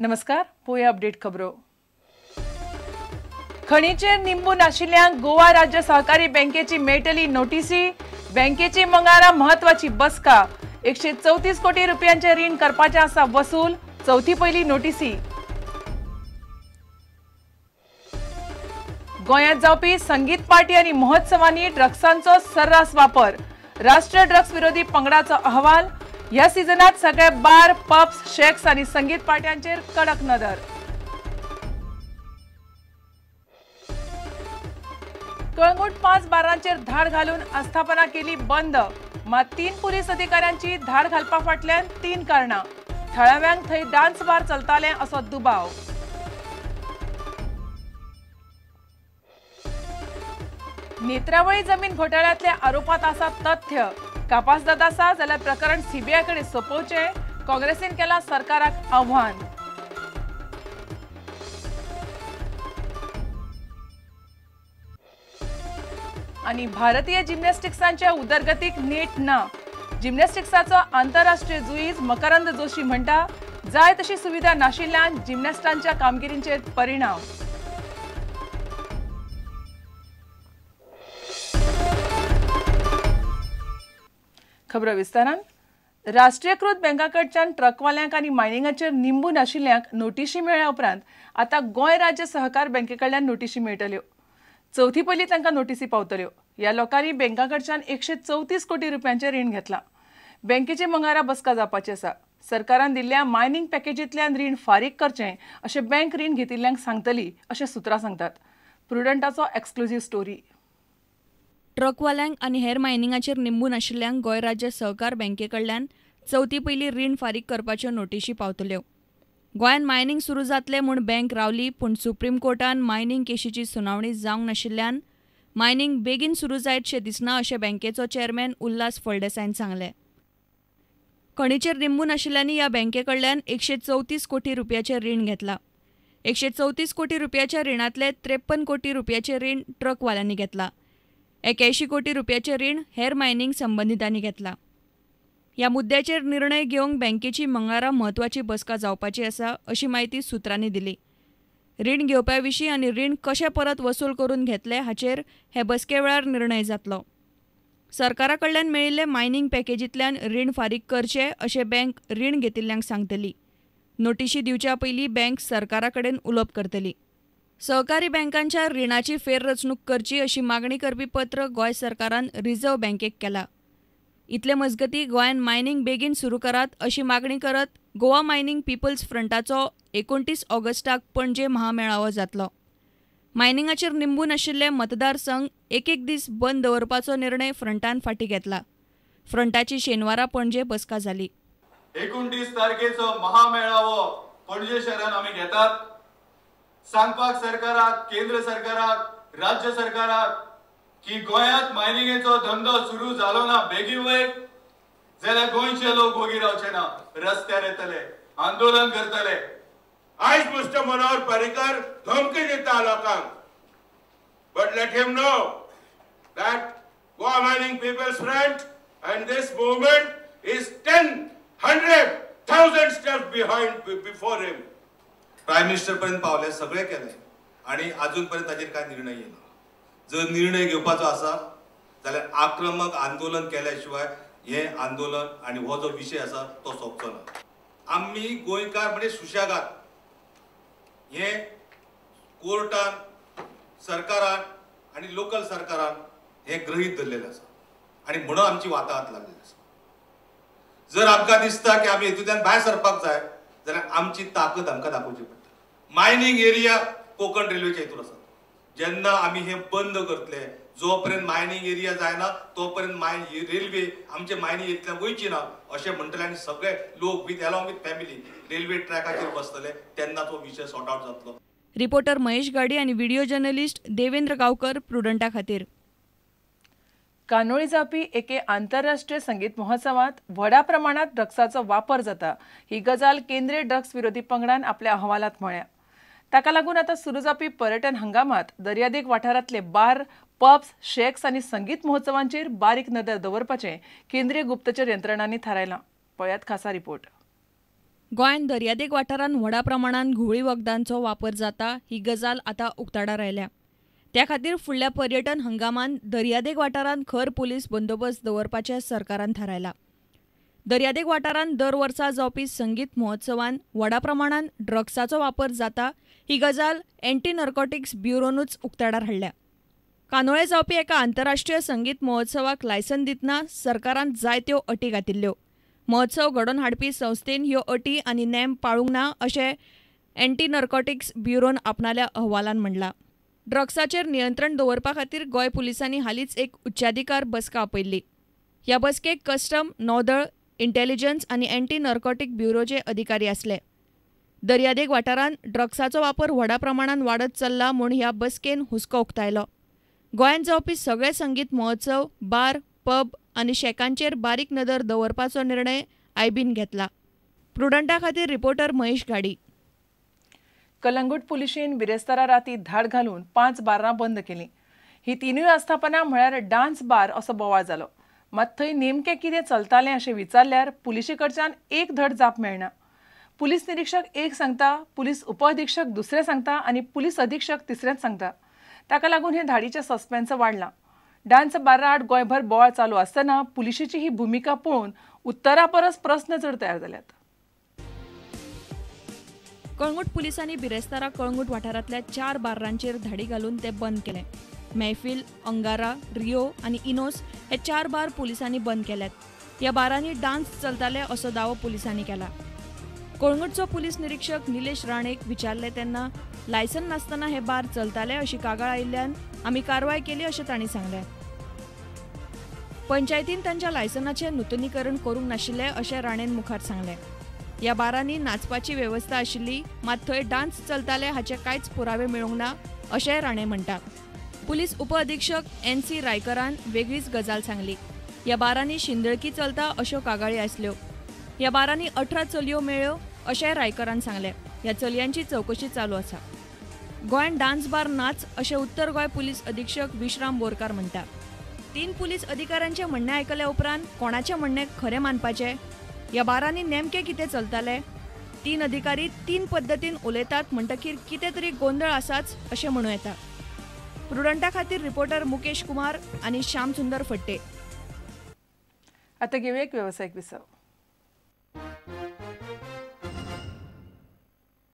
नमस्कार, पोया अपडेट खबरो। खणीचेर निंबून आशिल्ल्यांक गोवा राज्य सहकारी बँकेची मेळटली नोटीसी। बँकेची मंगळारा महत्वाची बसका। 134 कोटी रुपयांचे रीण करपाचे आसा वसूल। चौथी पहिली नोटीसी। गोंयांत जावपी संगीत पार्टी आनी महोत्सवांनी ड्रग्सांचो सर्रास वापर। राष्ट्रीय ड्रग्स विरोधी पंगडाचो अहवाल। ह्या सिजनात सगळे बार, पब्स, शेक्स आनी संगीत पार्ट्यांचेर कडक नदर। कळंगूट 5 बारांचेर धाड घालून आस्थापना केली बंद। मात 3 पुलीस अधिकाऱ्यांची धाड घालपा फाटल्यान 3 कारणां। थळाव्यांक थंय डान्स बार चलताले असो दुबाव। नेत्रावळी जमीन घोटाळ्यांतल्या आरोपांत आसा तथ्य। तपासदात आसा जाल्यार प्रकरण सीबीआय कडेन सोपोवचे। काँग्रेसीन केला सरकाराक आव्हान। आणि भारतीय जिम्नॅस्टिक्सांच्या उदरगतीक नेट ना। जिम्नॅस्टिक्साचो आंतरराष्ट्रीय जुईज मकरंद जोशी म्हणटा, जाय तशी सुविधा नाशिल्ल्यान जिम्नॅस्टांच्या कामगिरींचेर परिणाम। खबर विस्तारान। राष्ट्रीयकृत बँकाकडच्यान ट्रकवाल्यांक आनी मायनिंगाचेर निंबून आशिल्ल्यांक नोटीशी मेळ्ळ्या उपरांत आता गोंय राज्य सहकार बँकेकडल्यान नोटीशी मेळटल्यो। चौथी पहिली तांकां नोटीसी पावतल्यो। ह्या लोकांनी बँकाकडच्यान 134 कोटी रुपयांचे रीण घेतलां। बँकेची मंगळारा बसका जावपाची आसा। सरकारान दिल्ल्या मायनिंग पॅकेजींतल्यान रीण फारीक करचें अशें बँक रीण घेतिल्ल्यांक सांगतली अशें सुत्रां सांगतात। प्रुडंटाचो एक्सक्लुझिव्ह स्टोरी। ट्रकवाल्यांक आनी हेर मायनिंगाचेर निंबून आशिल्ल्यांक गोंय राज्य सहकार बँकेकडल्यान चौथी पहिली रीण फारीक करपाच्यो नोटीशी पावतल्यो। गोंयांत मायनिंग सुरू जातले म्हूण बँक रावली, पूण सुप्रीम कोर्टान मायनिंग केशीची सुनावणी जावंक नाशिल्ल्यान मायनिंग बेगीन सुरू जायतशें दिसना अशें बँकेचो चेअरमॅन उल्हास फळदेसायन सांगलें। खणीचेर निंबून आशिल्ल्यांनी ह्या बँकेकडल्यान 134 कोटी रुपयाचें रीण घेतलां। 134 कोटी रुपयाच्या रिणांतले 53 कोटी रुपयाचें रीण ट्रकवाल्यांनी घेतलां। 81 कोटी रुपयाचें रीण हेर मायनिंग संबंधितांनी घेतलां। ह्या मुद्द्याचेर निर्णय घेवंक बँकेची मंगळारा म्हत्वाची बसका जावपाची आसा अशी माहिती सुत्रांनी दिली। रीण घेवपा विशीं आनी रीण कशें परत वसूल करून घेतले हाचेर हे बसके वेळार निर्णय जातलो। सरकारा कडल्यान मेळिल्ले मायनिंग पॅकेजींतल्यान रीण फारीक करचे अशें बँक रीण घेतिल्ल्यांक सांगतली। नोटीशी दिवच्या पयलीं बँक सरकारा कडेन उलोवप करतली। सहकारी बँकांच्या रिणाची फेररचणूक करची अशी मागणी करपी पत्र गोंय सरकारान रिझर्व्ह बँकेक केला। इतले मजगतीं गोंयांत मायनिंग बेगीन सुरू करात अशी मागणी करत गोवा मायनिंग पीपल्स फ्रंटाचो 29 ऑगस्टाक पणजे महामेळावो जातलो। मायनिंगाचेर निंबून आशिल्ले मतदारसंघ एक दीस बंद दवरपाचो निर्णय फ्रंटान फाटीं घेतला। फ्रंटाची शेनवारा पणजे बसका जाली। 29 तारखेचो महामेळावो पणजे शहरान आमी घेतात। सांगपाक सरकाराक, केंद्र सरकाराक, राज्य सरकाराक की गोंयांत मायनिंगेचो धंदो सुरू जालो ना बेगीन वयर जाल्यार गोंयचे लोक वोगी रावचे ना, रस्त्यार येतले, आंदोलन करतले। आयज मिस्टर मनोहर पर्रीकर धमकी दिता लोकांक, but let him know that Goa Mining People's Front and this movement is 10, 100, 1000 steps behind before him. Prime minister पर्यंत पावले, सगळे केले आणि अजून पर्यंत ताचेर काय निर्णय येना। जर निर्णय घेवपाचो आसा जाल्यार आक्रमक आंदोलन केल्याशिवाय हे आंदोलन आणि हो जो विषय आसा तो सोंपचो ना। आम्ही गोंयकार म्हणजे सुशेगाद हे कोर्टान, सरकारान आणि लोकल सरकारान हे गृहीत धरलेले आसा आणि म्हणून आमची वाताहत लागलेली आसा। जर आमकां दिसता की आमी हेतूंतल्यान भायर सरपाक जाय जाल्यार आमची ताकद आमकां दाखोवची पडटा। मायनिंग एरिया कोकण रेल्वेच्या हितून आसा। जेन्ना आमी हे बंद करतले, जोपर्यंत मायनिंग एरिया जायना तोपर्यंत रेल्वे आमचे मायनिंग एरियांतल्यान वयची ना अशें म्हणटले आनी सगळे लोक with along with family railway ट्रॅकाचेर बसतले, तेन्ना तो विशय सॉर्ट आउट जातलो। रिपोर्टर महेश गाडी आणि व्हिडिओ जर्नलिस्ट देवेंद्र गावकर, प्रुडंटा खातीर। कानोळी जावपी एके आंतरराष्ट्रीय संगीत महोत्सवात व्हडा प्रमाणात ड्रग्साचो वापर जाता ही गजाल केंद्रीय ड्रग्स विरोधी पंगडान आपल्या अहवालात म्हळ्या। ताका लागून आता सुरू जावपी पर्यटन हंगामात दर्यादेग वाठारांतले बार, पब्स, शेक्स आनी संगीत महोत्सवांचेर बारीक नदर दवरपाचें केंद्रीय गुप्तचर यंत्रणांनी थारायलां। पळयात खासा रिपोर्ट। गोंयान दर्यादेग वाठारांत व्हडा प्रमाणात घुवळी वखदांचो वापर जाता ही गजाल आतां उक्ताडार आयल्या. त्या खातीर फुडल्या पर्यटन हंगामांत दर्यादेग वाठारांत खर पुलीस बंदोबस्त दवरपाचें सरकारान थारायला. दर्यादेग वाठारांत दर वर्सा जावपी संगीत महोत्सवांत व्हडा प्रमाणात ड्रग्साचो वापर जाता ही गजाल एंटी नर्कोटिक्स ब्युरोनूच उक्ताडार हाडल्या. कानोळे जावपी एका आंतरराष्ट्रीय संगीत महोत्सवाक लायसन दितना सरकारान जायत्यो अटी घातिल्ल्यो. महोत्सव घडोवन हाडपी संस्थेन ह्यो अटी आनी नेम पाळूंक ना अशें एंटी नर्कोटिक्स ब्युरोन आपणाल्या अहवालांत म्हणलां. ड्रग्साचेर नियंत्रण दवरपा खातीर गोंय पुलिसांनी हालींच एक उच्चाधिकार बसका आपयल्ली. ह्या बसकेक कस्टम, नौदळ, इंटेलिजन्स आनी एंटी नर्कोटिक ब्युरोचे अधिकारी आसले. दर्यादेग वाठारांत ड्रग्साचो वापर व्हडा प्रमाणात वाडत चल्ला म्हूण ह्या बसकेन हुस्को उक्तायलो. गोंयांत जावपी सगळे संगीत महोत्सव, बार, पब आनी शेकांचेर बारीक नदर दवरपाचो निर्णय आयबीन घेतला. प्रुडंटा खातीर रिपोर्टर महेश गाडी. कलंगूट पुलिशेन बिरेस्तारा राती धाड घालून 5 बारां बंद केलीं. ही तिनूय आस्थापनां म्हळ्यार डान्स बार असो बोवाळ जालो. मात थंय नेमकें कितें चलतालें अशें विचारल्यार पुलिशे कडच्यान एक धड जाप मेळना. पुलीस निरीक्षक एक सांगता, पुलीस उपअधीक्षक दुसरें सांगता आनी पुलीस अधीक्षक तिसरेंच सांगता. ताका लागून हे धाडीचें सस्पेन्स वाडलां. डान्स बारा आड गोंयभर बोवाळ चालू आसतना पुलिशेची ही भुमिका पळोवन उत्तरा परस प्रस्न चड तयार जाल्यात. कळंगूट पुलिसांनी बिरेस्तारा कळंगूट वाठारांतल्या 4 बार्रांचेर धाडी घालून ते बंद केले. मैफिल, अंगारा, रियो आनी इनोस हे 4 बार पुलिसांनी बंद केल्यात. ह्या बारांनी डान्स चलताले असो दावो पुलिसांनी केला. कळंगूटचो पुलीस निरीक्षक निलेश राणेक विचारले तेन्ना लायसन नासतना हे बार चलताले अशी कागाळ आयिल्ल्यान आमी कारवाय केली अशें तांणी सांगलें. पंचायतीन तांच्या लायसनाचें नूतनीकरण करूंक नाशिल्लें अशें राणेन मुखार सांगलें. ह्या बारांनी नाचपाची वेवस्था आशिल्ली मात थंय डान्स चलताले हाचे कांयच पुरावे मेळूंक ना अशें राणे म्हणटा. पुलीस उपअधीक्षक NC रायकरान वेगळीच गजाल सांगली. ह्या बारांनी शिंदळकी चलता अश्यो कागाळी आसल्यो. ह्या बारांनी 18 चलयो मेळ्ळ्यो अशें रायकरान सांगलें. ह्या चलयांची चवकशी चालू आसा. गोंयांत डान्स बार नाच अशें उत्तर गोंय पुलीस अधीक्षक विश्राम बोरकार म्हणटा. 3 पुलीस अधिकाऱ्यांचे म्हणणे आयकले उपरांत कोणाचें म्हणणें खरें मानपाचें? ह्या बारांनी नेमकें कितें चलतालें? 3 अधिकारी 3 पद्दतीन उलयतात म्हणटकीर कितें तरी गोंधळ आसाच अशें म्हणूं येता. प्रुडंटा खातीर रिपोर्टर मुकेश कुमार आनी श्याम सुंदर फट्टे. आतां घेवया एक वेवसायीक विसव.